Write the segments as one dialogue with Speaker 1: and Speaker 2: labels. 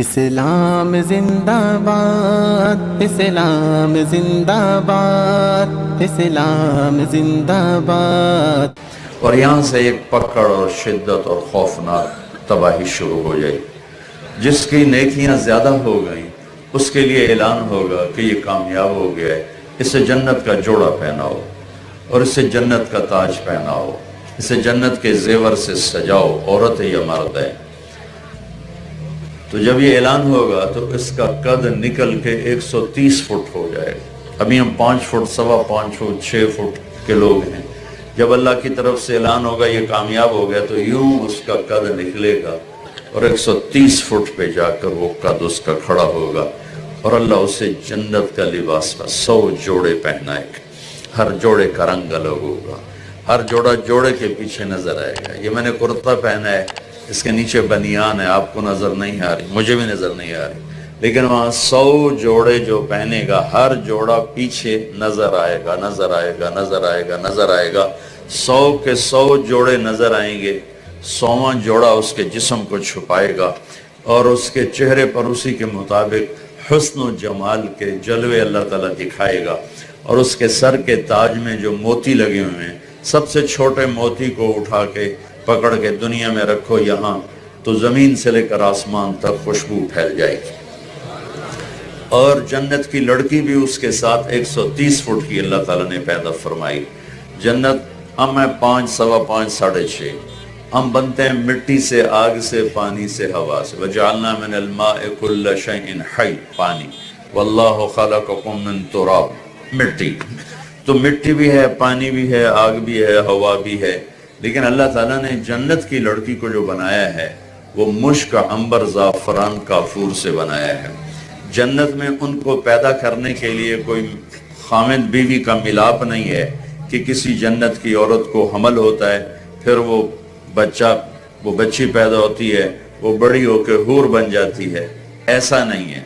Speaker 1: اسلام زندہ باد، اسلام زندہ باد، اسلام زندہ باد۔
Speaker 2: اور یہاں سے ایک پکڑ اور شدت اور خوفناک تباہی شروع ہو جائے۔ جس کی نیکیاں زیادہ ہو گئیں اس کے لیے اعلان ہوگا کہ یہ کامیاب ہو گیا ہے، اسے جنت کا جوڑا پہناؤ اور اسے جنت کا تاج پہناؤ، اسے جنت کے زیور سے سجاؤ، عورت ہے یا مرد ہے۔ تو جب یہ اعلان ہوگا تو اس کا قد نکل کے 130 فٹ ہو جائے گا۔ ابھی ہم 5 فٹ، 5.25 فٹ، 6 فٹ کے لوگ ہیں۔ جب اللہ کی طرف سے اعلان ہوگا یہ کامیاب ہو گیا تو یوں اس کا قد نکلے گا اور 130 فٹ پہ جا کر وہ قد اس کا کھڑا ہوگا، اور اللہ اسے جنت کا لباس پر 100 جوڑے پہنائے گا۔ ہر جوڑے کا رنگ الگ ہوگا، ہر جوڑا جوڑے کے پیچھے نظر آئے گا۔ یہ میں نے کرتا پہنا ہے، اس کے نیچے بنیان ہے، آپ کو نظر نہیں آ رہی، مجھے بھی نظر نہیں آ رہی، لیکن وہاں 100 جوڑے جو پہنے گا، ہر جوڑا پیچھے نظر آئے گا، نظر آئے گا، نظر آئے گا، نظر آئے گا۔ 100 کے 100 جوڑے نظر آئیں گے، 100واں جوڑا اس کے جسم کو چھپائے گا اور اس کے چہرے پر اسی کے مطابق حسن و جمال کے جلوے اللہ تعالیٰ دکھائے گا، اور اس کے سر کے تاج میں جو موتی لگے ہوئے ہیں، سب سے چھوٹے موتی کو اٹھا کے پکڑ کے دنیا میں رکھو یہاں، تو زمین سے لے کر آسمان تک خوشبو پھیل جائے گی۔ اور جنت کی لڑکی بھی اس کے ساتھ 130 فٹ کی اللہ تعالیٰ نے پیدا فرمائی۔ جنت ہم ہیں 5، 5.25، 6.5۔ ہم بنتے ہیں مٹی سے، آگ سے، پانی سے، ہوا سے۔ وَجَعَلْنَا مِنَ الْمَاءِ كُلَّ شَيْءٍ حَيٍّ، پانی۔ وَاللَّهُ خَلَقَكُم مِّن تُرَابٍ، مٹی۔ تو مٹی بھی ہے، پانی بھی ہے، آگ بھی ہے، ہوا بھی ہے، لیکن اللہ تعالیٰ نے جنت کی لڑکی کو جو بنایا ہے وہ مشک، عنبر، زعفران، کافور سے بنایا ہے۔ جنت میں ان کو پیدا کرنے کے لیے کوئی خامد بیوی کا ملاپ نہیں ہے کہ کسی جنت کی عورت کو حمل ہوتا ہے، پھر وہ بچی پیدا ہوتی ہے، وہ بڑی ہو کے حور بن جاتی ہے۔ ایسا نہیں ہے،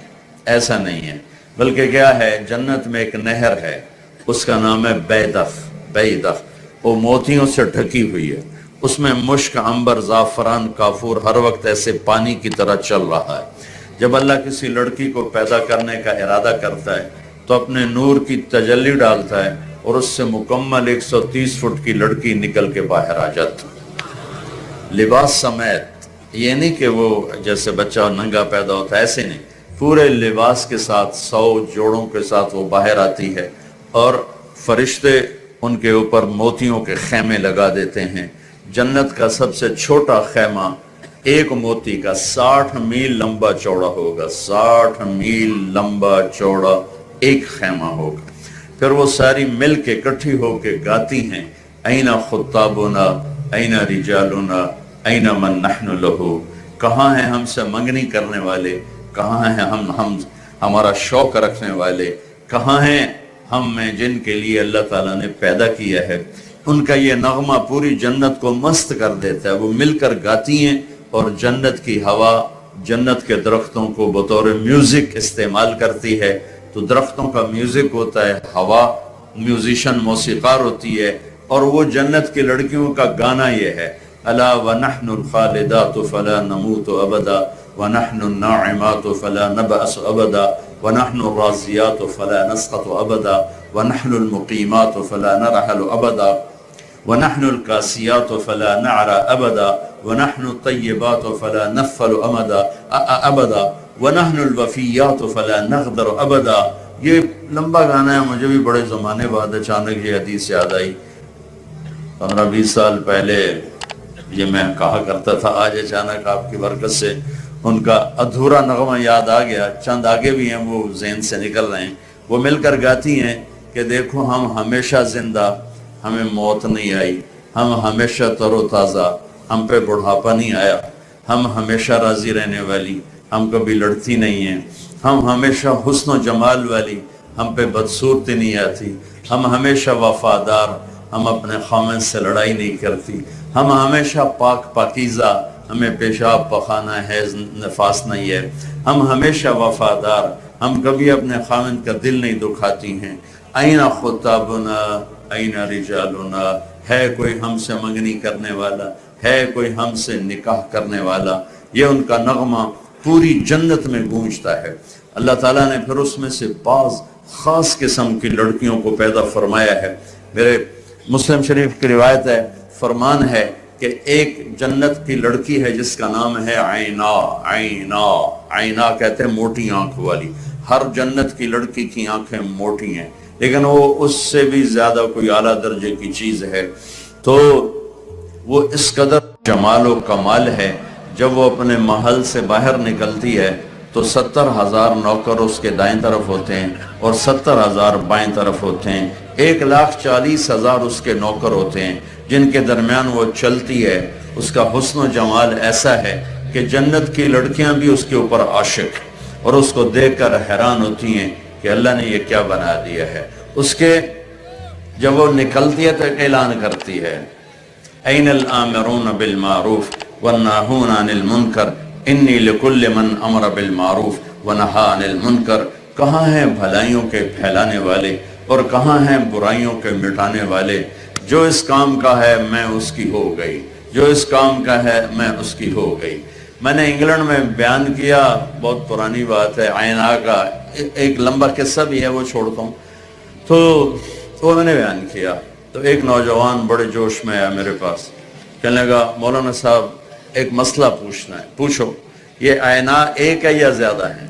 Speaker 2: ایسا نہیں ہے، بلکہ کیا ہے، جنت میں ایک نہر ہے، اس کا نام ہے بیدخ، وہ موتیوں سے ڈھکی ہوئی ہے، اس میں مشک، عنبر، زعفران، کافور ہر وقت ایسے پانی کی طرح چل رہا ہے۔ جب اللہ کسی لڑکی کو پیدا کرنے کا ارادہ کرتا ہے تو اپنے نور کی تجلی ڈالتا ہے اور اس سے مکمل 130 فٹ کی لڑکی نکل کے باہر آ جاتی، لباس سمیت۔ یہ نہیں کہ وہ جیسے بچہ ننگا پیدا ہوتا ہے، ایسے نہیں، پورے لباس کے ساتھ 100 جوڑوں کے ساتھ وہ باہر آتی ہے، اور فرشتے ان کے اوپر موتیوں کے خیمے لگا دیتے ہیں۔ جنت کا سب سے چھوٹا خیمہ ایک موتی کا 60 میل لمبا چوڑا ہوگا، 60 میل لمبا چوڑا ایک خیمہ ہوگا۔ پھر وہ ساری مل کے اکٹھی ہو کے گاتی ہیں، این خطابنا، این رجالنا، این من نحن لہو، کہاں ہیں ہم سے منگنی کرنے والے، کہاں ہیں ہمارا شوق رکھنے والے، کہاں ہیں ہم میں جن کے لیے اللہ تعالیٰ نے پیدا کیا ہے۔ ان کا یہ نغمہ پوری جنت کو مست کر دیتا ہے، وہ مل کر گاتی ہیں، اور جنت کی ہوا جنت کے درختوں کو بطور میوزک استعمال کرتی ہے۔ تو درختوں کا میوزک ہوتا ہے، ہوا میوزیشن، موسیقار ہوتی ہے، اور وہ جنت کی لڑکیوں کا گانا یہ ہے، الا ونحن الخالدات فلا نموت ابدا، ونحن الناعمات فلا نبأس ابدا، ونحن الراضيات فلا نسقط ابدا، ونحن المقيمات فلا نرحل ابدا، ونحن الكاسيات فلا نعرى ابدا، ونحن الطيبات فلا نغفل ابدا، ونحن الوفيات فلا نغدر ابدا۔ یہ لمبا گانا ہے، مجھے بھی بڑے زمانے بعد اچانک یہ حدیث یاد آئی۔ 15-20 سال پہلے یہ میں کہا کرتا تھا، آج اچانک آپ کی برکت سے ان کا ادھورا نغمہ یاد آ گیا۔ چند آگے بھی ہیں وہ ذہن سے نکل رہے ہیں۔ وہ مل کر گاتی ہیں کہ دیکھو ہم ہمیشہ زندہ، ہمیں موت نہیں آئی، ہم ہمیشہ تر و تازہ، ہم پہ بڑھاپا نہیں آیا، ہم ہمیشہ راضی رہنے والی، ہم کبھی لڑتی نہیں ہیں، ہم ہمیشہ حسن و جمال والی، ہم پہ بدصورتی نہیں آتی، ہم ہمیشہ وفادار، ہم اپنے خامن سے لڑائی نہیں کرتی، ہم ہمیشہ پاکیزہ، ہمیں پیشاب پخانہ حیض نفاس نہیں ہے، ہم ہمیشہ وفادار، ہم کبھی اپنے خامن کا دل نہیں دکھاتی ہیں۔ این خطابنا، این رجالنا، ہے کوئی ہم سے منگنی کرنے والا، ہے کوئی ہم سے نکاح کرنے والا۔ یہ ان کا نغمہ پوری جنت میں گونجتا ہے۔ اللہ تعالیٰ نے پھر اس میں سے بعض خاص قسم کی لڑکیوں کو پیدا فرمایا ہے۔ میرے مسلم شریف کی روایت ہے، فرمان ہے کہ ایک جنت کی لڑکی ہے جس کا نام ہے عینا۔ عینا عینا کہتے ہیں موٹی آنکھ والی۔ ہر جنت کی لڑکی کی آنکھیں موٹی ہیں، لیکن وہ اس سے بھی زیادہ کوئی اعلیٰ درجے کی چیز ہے۔ تو وہ اس قدر جمال و کمال ہے، جب وہ اپنے محل سے باہر نکلتی ہے تو 70,000 نوکر اس کے دائیں طرف ہوتے ہیں اور 70,000 بائیں طرف ہوتے ہیں۔ 1,40,000 اس کے نوکر ہوتے ہیں جن کے درمیان وہ چلتی ہے۔ اس کا حسن و جمال ایسا ہے کہ جنت کی لڑکیاں بھی اس کے اوپر عاشق اور اس کو دیکھ کر حیران ہوتی ہیں کہ اللہ نے یہ کیا بنا دیا ہے۔ اس کے جب وہ نکلتی ہے تو اعلان کرتی ہے، این الآمرون بالمعروف والناہون عن المنکر انی لکل من امر بالمعروف ونہا عن المنکر۔ کہاں ہیں بھلائیوں کے پھیلانے والے اور کہاں ہیں برائیوں کے مٹانے والے؟ جو اس کام کا ہے میں اس کی ہو گئی، جو اس کام کا ہے میں اس کی ہو گئی۔ میں نے انگلینڈ میں بیان کیا، بہت پرانی بات ہے، عینا کا ایک لمبا قصہ بھی ہے، وہ چھوڑتا ہوں۔ تو وہ میں نے بیان کیا تو ایک نوجوان بڑے جوش میں آیا میرے پاس، کہنے لگا مولانا صاحب ایک مسئلہ پوچھنا ہے۔ پوچھو، یہ عینا ایک ہے یا زیادہ ہے؟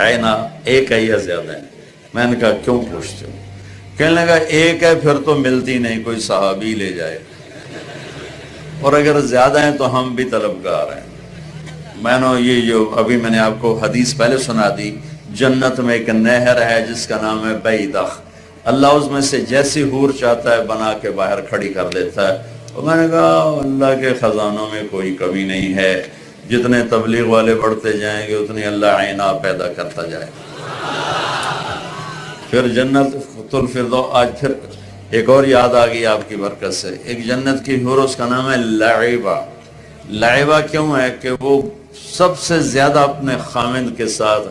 Speaker 2: عینا ایک ہے یا زیادہ ہے؟ میں نے کہا کیوں پوچھتے ہو؟ کہنے لگا ایک ہے پھر تو ملتی نہیں، کوئی صحابی لے جائے، اور اگر زیادہ ہیں تو ہم بھی طلبگار ہیں۔ میں نے یہ جو ابھی میں نے آپ کو حدیث پہلے سنا دی، جنت میں ایک نہر ہے جس کا نام ہے بیدخ، اللہ اس میں سے جیسی حور چاہتا ہے بنا کے باہر کھڑی کر دیتا ہے۔ اور میں نے کہا اللہ کے خزانوں میں کوئی کمی نہیں ہے، جتنے تبلیغ والے بڑھتے جائیں گے اتنی اللہ عینا پیدا کرتا جائے۔ پھر جنت الفردوس، آج پھر ایک اور یاد آ گئی آپ کی برکت سے، ایک جنت کی حور اس کا نام ہے لعبہ۔ لعبہ کیوں ہے کہ وہ سب سے زیادہ اپنے خامند کے ساتھ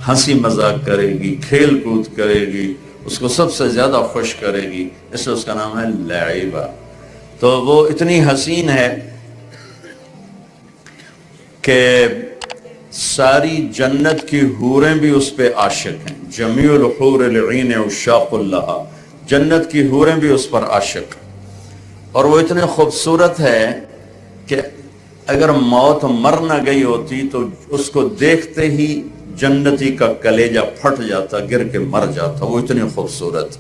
Speaker 2: ہنسی مذاق کرے گی، کھیل کود کرے گی، اس کو سب سے زیادہ خوش کرے گی، اس لیے اس کا نام ہے لعبہ۔ تو وہ اتنی حسین ہے کہ ساری جنت کی حوریں بھی اس پہ عاشق ہیں۔ جمیع الحور العین عشاق اللہ، جنت کی حوریں بھی اس پر عاشق، اور وہ اتنے خوبصورت ہے کہ اگر موت مر نہ گئی ہوتی تو اس کو دیکھتے ہی جنتی کا کلیجہ پھٹ جاتا، گر کے مر جاتا، وہ اتنی خوبصورت۔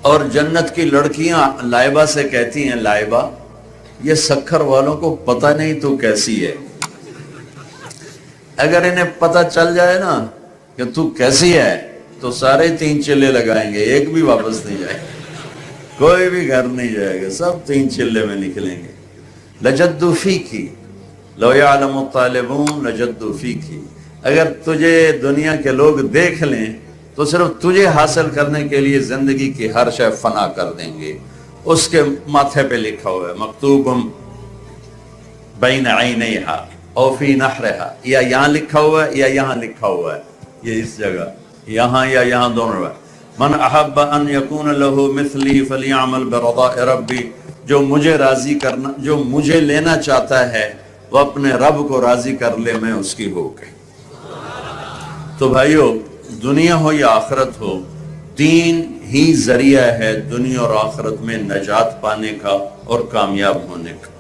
Speaker 2: اور جنت کی لڑکیاں لائبہ سے کہتی ہیں، لائبہ یہ سکھر والوں کو پتہ نہیں تو کیسی ہے، اگر انہیں پتہ چل جائے نا کہ تو کیسی ہے تو سارے 3 چلے لگائیں گے، ایک بھی واپس نہیں جائے گا، کوئی بھی گھر نہیں جائے گا، سب 3 چلے میں نکلیں گے۔ لجدوا فیکی لو یعلم الطالبون لجدوا فیکی، اگر تجھے دنیا کے لوگ دیکھ لیں تو صرف تجھے حاصل کرنے کے لیے زندگی کی ہر شے فنا کر دیں گے۔ اس کے ماتھے پہ لکھا ہوا ہے مکتوب بین عینیہا او فی نحرہا، یا یہاں لکھا ہوا ہے یا یہاں لکھا ہوا ہے، یہ اس جگہ یہاں یا یہاں دونوں ہے۔ من احب ان یکون لہ مثلی فلیعمل برضاء ربی، جو مجھے راضی کرنا، جو مجھے لینا چاہتا ہے وہ اپنے رب کو راضی کر لے، میں اس کی ہو گئی۔ تو بھائیو، دنیا ہو یا آخرت ہو، دین ہی ذریعہ ہے دنیا اور آخرت میں نجات پانے کا اور کامیاب ہونے کا۔